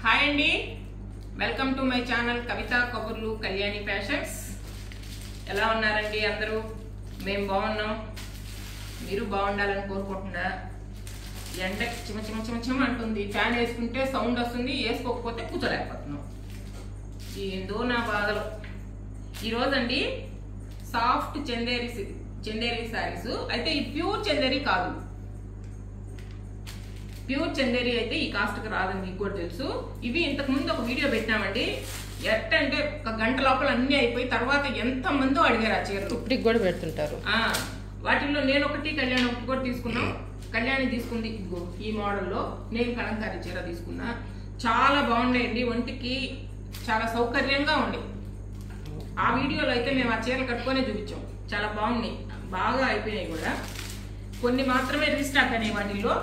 Hi అండి, welcome to my channel కవిత కబుర్లు Kalyani fashions. ఎలా ఉన్నారండి అందరూ? మేము బాగున్నాం, మీరు బాగుండాలని కోరుకుంటున్నా. ఎండ చిమ చిమ చిమ చిమ అంటుంది. ఫ్యాన్ వేసుకుంటే సౌండ్ వస్తుంది, వేసుకోకపోతే కూర్చోలేకపోతున్నాం. ఏందో నా బాధలు. ఈరోజండి సాఫ్ట్ చందేరి శారీస్. అయితే ఈ ప్యూర్ చందేరి కాదు, ప్యూర్ చందేరి అయితే ఈ కాస్ట్కి రాదని మీకు కూడా తెలుసు. ఇవి ఇంతకు ముందు ఒక వీడియో పెట్టినామండి. ఎట్టంటే ఒక గంట లోపల అన్ని అయిపోయి తర్వాత ఎంత మందో అడిగారు ఆ చీరలు. ఇప్పటికి కూడా పెడుతుంటారు. వాటిల్లో నేను ఒకటి, కళ్యాణి ఒకటి కూడా తీసుకున్నాం. కళ్యాణి తీసుకుంది ఇదిగో ఈ మోడల్లో. నేను కలంకారీ చీర తీసుకున్నా. చాలా బాగున్నాయండి, ఒంటికి చాలా సౌకర్యంగా ఉండే. ఆ వీడియోలో అయితే మేము ఆ చీరలు కట్టుకొనే చూపించాం. చాలా బాగున్నాయి, బాగా అయిపోయినాయి కూడా. కొన్ని మాత్రమే రీస్టాక్ అనేవి వాటిల్లో.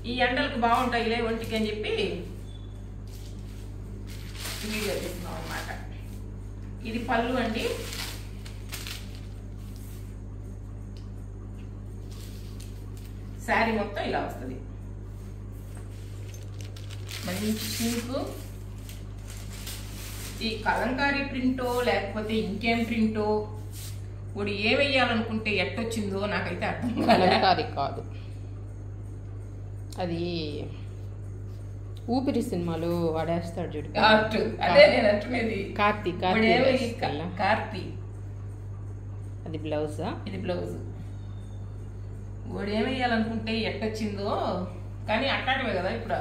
ఈ ఎండలకు బాగుంటాయిలే ఒంటికి అని చెప్పి వీడియో తీస్తున్నాం అన్నమాట. ఇది పళ్ళు అండి. శారీ మొత్తం ఇలా వస్తుంది. మంచి పింక్. ఈ కలంకారీ ప్రింటో లేకపోతే ఇంకేం ప్రింటో ఇప్పుడు ఏ వేయాలనుకుంటే ఎట్టొచ్చిందో నాకైతే అర్థం కాదు. కలంకారీ కాదు, అది ఊపిరి సినిమాలో వాడేస్తాడు చూడు. అదే నేను అంటున్నది. కార్తీ కార్తీ. అది బ్లౌజా? ఇది బ్లౌజ్. వాడు ఏమేయాలనుకుంటే ఎట్టొచ్చిందో, కానీ అట్లాంటివే కదా ఇప్పుడు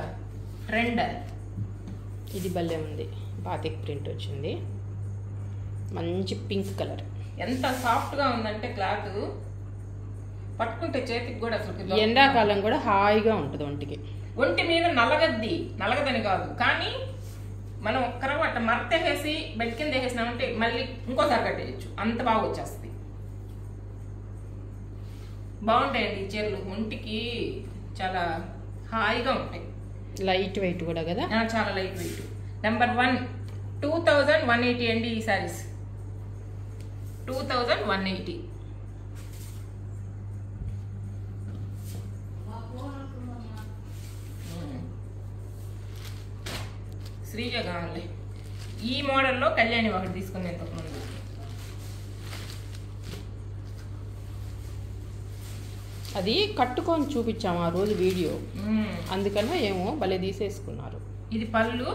ట్రెండ్. ఇది భలే ఉంది, బాతిక్ ప్రింట్ వచ్చింది, మంచి పింక్ కలర్. ఎంత సాఫ్ట్ గా ఉందంటే క్లాత్, పట్టుకుంటే చేతికి కూడా అసలు ఎండాకాలం కూడా హాయిగా ఉంటుంది ఒంటికి. ఒంటి మీద నలగదని కాదు, కానీ మనం ఒక్కరవ అట్ట మరతేసి బెడ్ కింద వేసేసినామంటే మళ్ళీ ఇంకోసారి కట్టేయచ్చు, అంత బాగా వచ్చేస్తుంది. బాగుంటాయండి ఈ చీరలు, ఒంటికి చాలా హాయిగా ఉంటాయి. లైట్ వెయిట్ కూడా కదా, చాలా లైట్ వెయిట్. నెంబర్ 1 2180 అండి ఈ సారీస్. 2180. శ్రీజ కావాలి. ఈ మోడల్లో కళ్యాణి ఒకటి తీసుకుంది ఇంతకుముందు. అది కట్టుకొని చూపించాము ఆ రోజు వీడియో, అందుకనే ఏమో భలే తీసేసుకున్నారు. ఇది పళ్ళు,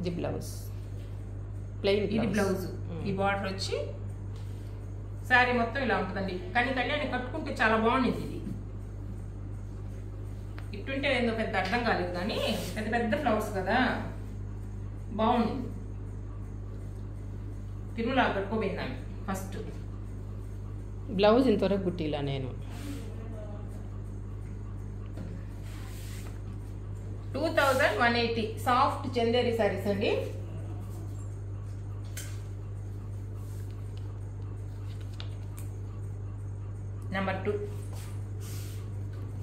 ఇది బ్లౌజ్, ప్లెయిన్. ఇది బ్లౌజ్. ఈ బార్డర్ వచ్చి శారీ మొత్తం ఇలా ఉంటుందండి. కానీ కళ్యాణి కట్టుకుంటే చాలా బాగుంది. ఇది ఇట్టుంటే ఏందో పెద్ద అర్థం కాలేదు, కానీ పెద్ద పెద్ద ఫ్లవర్స్ కదా, బాగుంది. తిరుమల కట్టుకోపోయిందాన్ని ఫస్ట్. బ్లౌజ్ ఇంతవరకు కుట్టిలా నేను. 2180 సాఫ్ట్ చందేరి సారీస్ అండి. నెంబర్ 2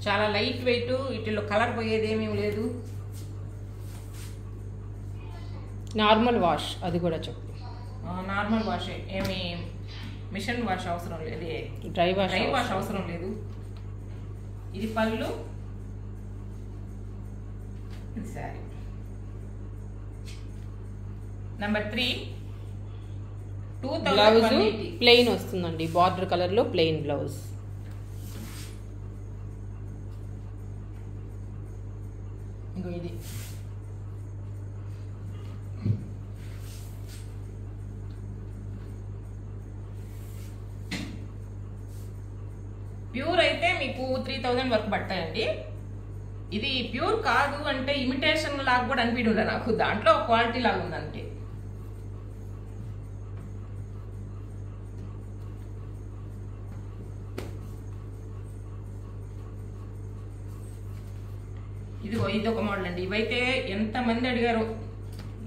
చాలా లైట్ వెయిట్, వీటిలో కలర్ పోయేది ఏమీ లేదు. నార్మల్ వాష్, అది కూడా చెప్పు. నార్మల్ వాష్, ఏమి మిషన్ వాష్ అవసరం లేదు, డ్రై వాష్ అవసరం లేదు. ఇది పళ్ళు, ఇది శారీ. నెంబర్ 3 బ్లౌజ్ ప్లెయిన్ వస్తుందండి, బార్డర్ కలర్ లో ప్లెయిన్ బ్లౌజ్. ఇంకో ఇది ప్యూర్ అయితే మీకు 3000 వరకు పడతాయండి. ఇది ప్యూర్ కాదు అంటే ఇమిటేషన్ లాగా కూడా అనిపించలే నాకు, దాంట్లో క్వాలిటీ లాగా ఉందంటే. ఇది ఒక మోడల్ అండి. ఇవైతే ఎంతమంది అడిగారు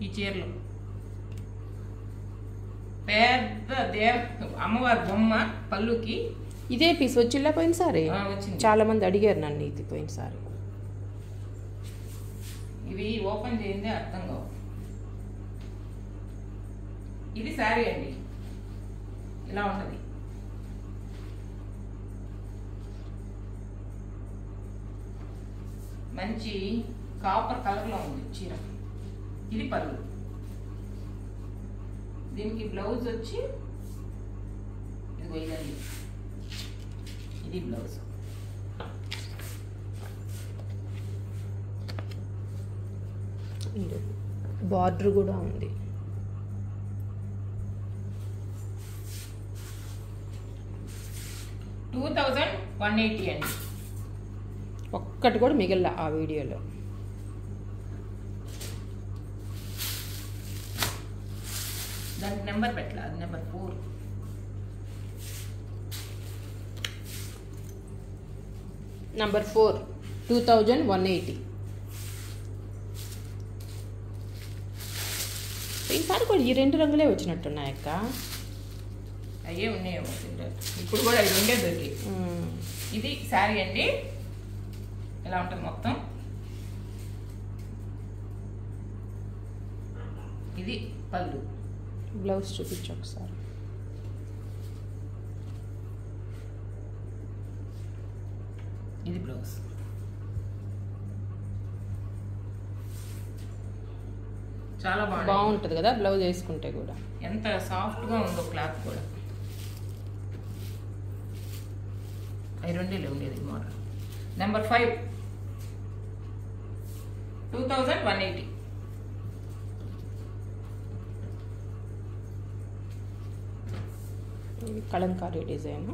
ఈ చీరలు. పెద్ద అమ్మవారి బొమ్మ పళ్ళుకి. ఇదే పీస్ వచ్చిల్లా పోయినసారి, చాలా మంది అడిగారు నన్ను ఇది పోయినసారి. ఇవి ఓపెన్ చేయండి అర్థం కావు. ఇది శారీ అండి, ఇలా ఉంటుంది. మంచి కాపర్ కలర్లో ఉంది చీర. ఇది పళ్ళు. దీనికి బ్లౌజ్ వచ్చి ఇదిగో ఇదండి, ఇది బ్లౌజ్. బార్డర్ కూడా ఉంది. $2180 అండి. ఒక్కటి కూడా మిగిలిన ఆ వీడియోలో. దానికి నెంబర్ పెట్టాల, అది నెంబర్ 4. నంబర్ 4 2180. ఈసారి కూడా ఈ 2 రంగులే వచ్చినట్టున్నాయక్క. అయ్యే ఉన్నాయేమో ఇప్పుడు కూడా, ఇది ఉండే దొరికి. ఇది శారీ అండి, ఎలా ఉంటుంది మొత్తం. ఇది పళ్ళు. బ్లౌజ్ చూపించు ఒకసారి. ఇది బ్లౌజ్. చాలా బాగుంటుంది కదా బ్లౌజ్ వేసుకుంటే కూడా. ఎంత సాఫ్ట్గా ఉందో క్లాత్ కూడా. అవి రెండేలే ఉండేది మోడల్. నెంబర్ 5 2180. కలంకారీ డిజైన్.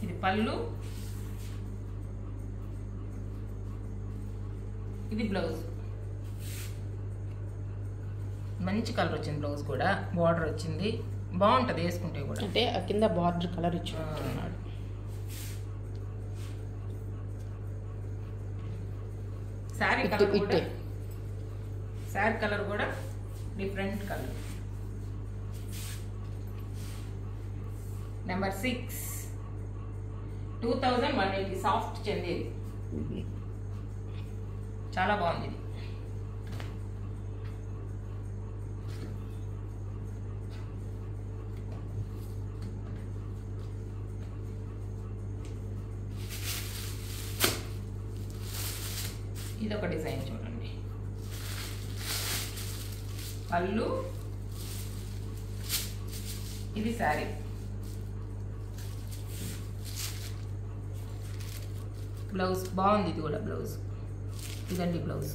ఇది పళ్ళు, ఇది బ్లౌజ్. మంచి కలర్ వచ్చింది బ్లౌజ్ కూడా, బార్డర్ వచ్చింది, బాగుంటుంది వేసుకుంటే కూడా. అంటే కింద బార్డర్ కలర్ ఇచ్చుకుంటున్నాడు. శారీ కలర్ కూడా, శారీ కలర్ కూడా different colour. Number 6 2180. Soft Chanderi, చాలా బాగుంది. ఇది ఒక డిజైన్ చూడండి. పళ్ళు, ఇది శారీ. బ్లౌజ్ బాగుంది, ఇది కూడా బ్లౌజ్. ఇదండి బ్లౌజ్.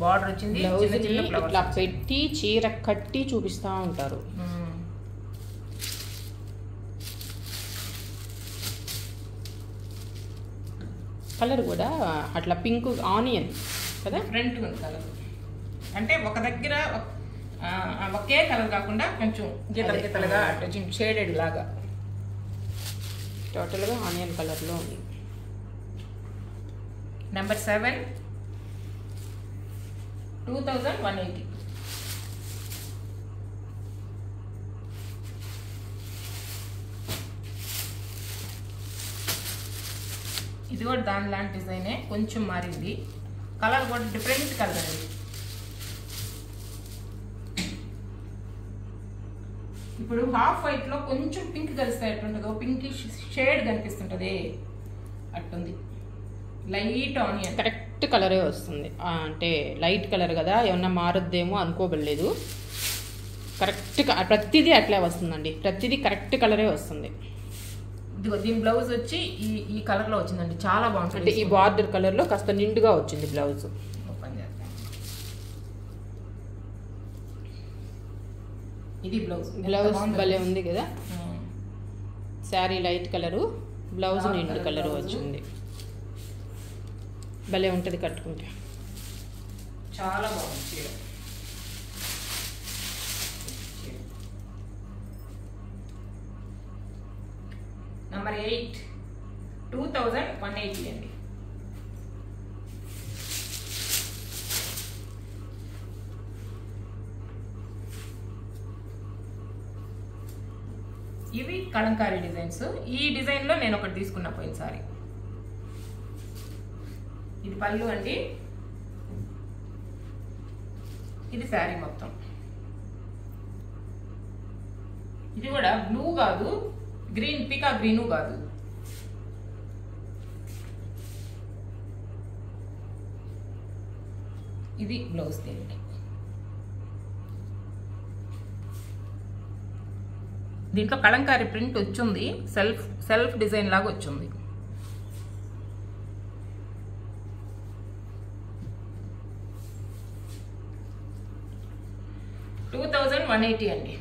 బార్డర్ వచ్చింది, చిన్న చిన్న ఫ్లవర్స్ ఇట్లా పెట్టి చీర కట్టి చూపిస్తూ ఉంటారు. కలర్ కూడా అట్లా పింక్ ఆనియన్ కదా, ఫ్రంట్ ఉంది కలర్. అంటే ఒక దగ్గర ఒకే కలర్ కాకుండా కొంచెం గీతలు గీతలుగా అట్లా షేడెడ్ లాగా. టోటల్గా ఆనియన్ కలర్లో ఉంది. నెంబర్ 7 2180. ఇది కూడా దాని లాంటి డిజైనే, కొంచెం మారింది. కలర్ కూడా డిఫరెంట్ కలర్ అండి. ఇప్పుడు హాఫ్ వైట్లో కొంచెం పింక్ కలిస్తే ఎట్లుంటుందో, పింక్ షేడ్ కనిపిస్తుంటుంది అట్టుంది. లైట్ ఆనియన్ కరెక్ట్ కలరే వస్తుంది. అంటే లైట్ కలర్ కదా, ఏమన్నా మారుద్దేమో అనుకోబడలేదు. కరెక్ట్గా ప్రతిదీ అట్లే వస్తుందండి, ప్రతిదీ కరెక్ట్ కలరే వస్తుంది. దీని బ్లౌజ్ వచ్చి ఈ కలర్లో వచ్చిందండి, చాలా బాగుంటుంది. అంటే ఈ బార్డర్ కలర్లో కాస్త నిండుగా వచ్చింది బ్లౌజ్. ఓపెన్ చేద్దాం. ఇది బ్లౌజ్. బ్లౌజ్ భలే ఉంది కదా. శారీ లైట్ కలరు, బ్లౌజ్ నిండు కలరు వచ్చింది. భలే ఉంటుంది కట్టుకుంటే, చాలా బాగుంది చీర. నెంబర్ 8 2180 అండి. ఇవి కలంకారీ డిజైన్స్. ఈ డిజైన్లో నేను ఒకటి తీసుకున్నా పోయినసారి. ఇది పళ్ళు అండి, ఇది శారీ మొత్తం. ఇది కూడా బ్లూ కాదు, గ్రీన్ పికా గ్రీను కాదు. ఇది బ్లౌజ్ దీనికి. దీంట్లో కలంకారీ ప్రింట్ వచ్చింది, సెల్ఫ్ డిజైన్ లాగా వచ్చింది. $2180 అండి.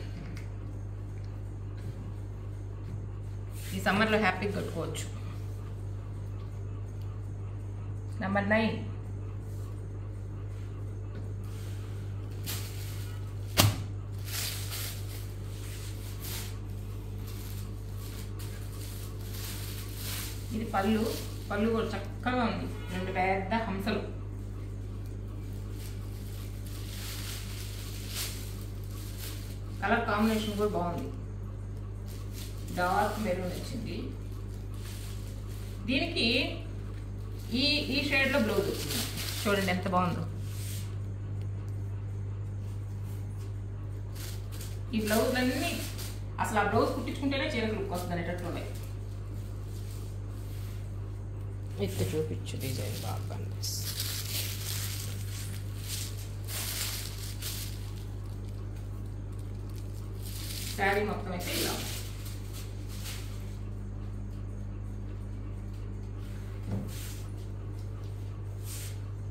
ఈ సమ్మర్లో హ్యాపీగా కట్టుకోవచ్చు. నెంబర్ 9. ఇది పళ్ళు కూడా చక్కగా ఉంది, 2 పెద్ద హంసలు. కలర్ కాంబినేషన్ కూడా బాగుంది, డార్క్ మెరూన్ వచ్చింది. దీనికి ఈ షేడ్ లో బ్లౌజ్ వచ్చింది, చూడండి ఎంత బాగుందో. ఈ బ్లౌజ్ అన్ని అసలు ఆ బ్లౌజ్ కుట్టించుకుంటేనే చీరకు లుక్ వస్తుంది అనేటట్లు ఉన్నాయి. ఎత్తు చూపించు, డిజైన్ బాగా కనిపిస్తుంది. శారీ మొత్తం అయితే ఇలా ఉంది.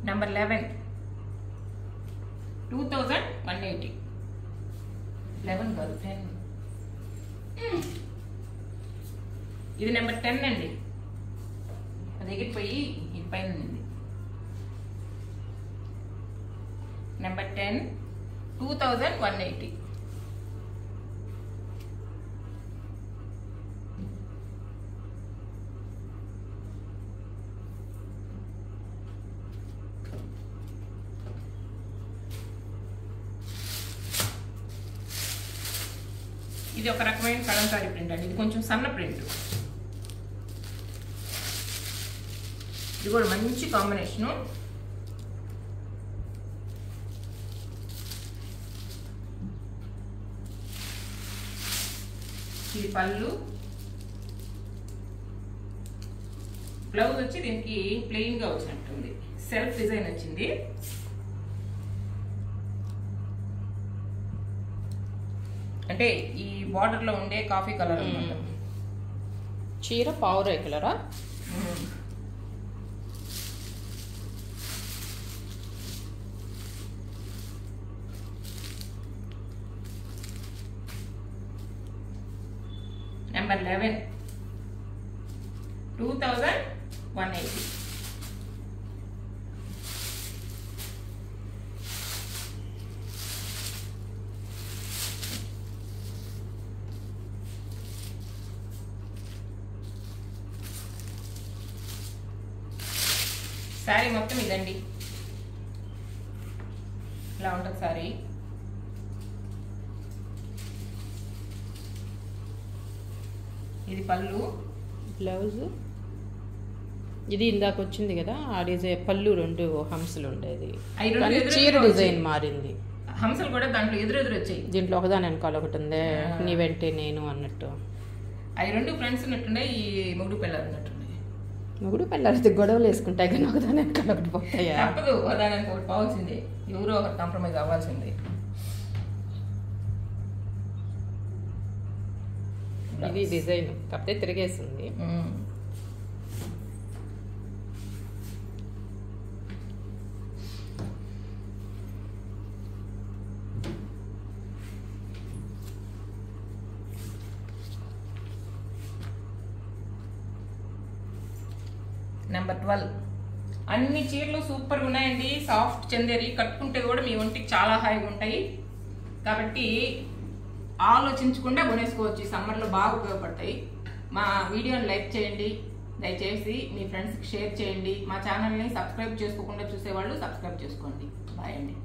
నెంబర్ 11. 2180. 11 కాదు 10. ఇది నెంబర్ 10 అండి. అది ఎగిరిపోయి ఇది పైన ఉంది. నెంబర్ 10 2180. ఇది ఒక రకమైన కలంకారీ ప్రింట్ అండి. ఇది కొంచెం సన్న ప్రింట్. ఇది కూడా మంచి కాంబినేషను. ఇది పళ్ళు, బ్లౌజ్ వచ్చి దీనికి ప్లెయిన్ గా వచ్చినట్టుంది, సెల్ఫ్ డిజైన్ వచ్చింది. అంటే ఈ బార్డర్ లో ఉండే కాఫీ కలర్ అన్నమాట. చీర పావురాయి కలరా? నెంబర్ 11. 2180. శారీ మొత్తం ఇదండి, ఇలా ఉంటుంది శారీ. ఇది పళ్ళు, బ్లౌజ్. ఇది ఇందాక వచ్చింది కదా ఆ డిజైన్, పళ్ళు 2 హంసలు ఉండేది, చీర డిజైన్ మారింది. హంసలు కూడా దాంట్లో ఎదురెదురు వచ్చాయి. దీంట్లో ఒకదాని వెనకాల ఒకటి ఉందే, నీ వెంటే నేను అన్నట్టు. అవి 2 ఫ్రెండ్స్ ఉన్నట్టుండే, ఈ మొగుడు పిల్లలు ఉన్నట్టుండే. మొగుడు పిల్లలు గొడవలు వేసుకుంటాయి కానీ ఒకదాని వెనకాల ఒకటి పోతాయా? తప్పదు, ఒకదానికి ఒకటి పోవాల్సిందే, ఎవరో ఒకటి కాంప్రమైజ్ అవ్వాల్సిందే. ఇది డిజైన్ కాకపోతే తిరిగేసింది. నెంబర్ 12. అన్ని చీరలు సూపర్గా ఉన్నాయండి, సాఫ్ట్ చందేరి, కట్టుకుంటే కూడా మీ ఒంటికి చాలా హాయిగా ఉంటాయి. కాబట్టి ఆలోచించకుండా కొనేసుకోవచ్చు, ఈ సమ్మర్లో బాగా ఉపయోగపడతాయి. మా వీడియోని లైక్ చేయండి, దయచేసి మీ ఫ్రెండ్స్కి షేర్ చేయండి. మా ఛానల్ని సబ్స్క్రైబ్ చేసుకోకుండా చూసేవాళ్ళు సబ్స్క్రైబ్ చేసుకోండి. బాయ్ అండి.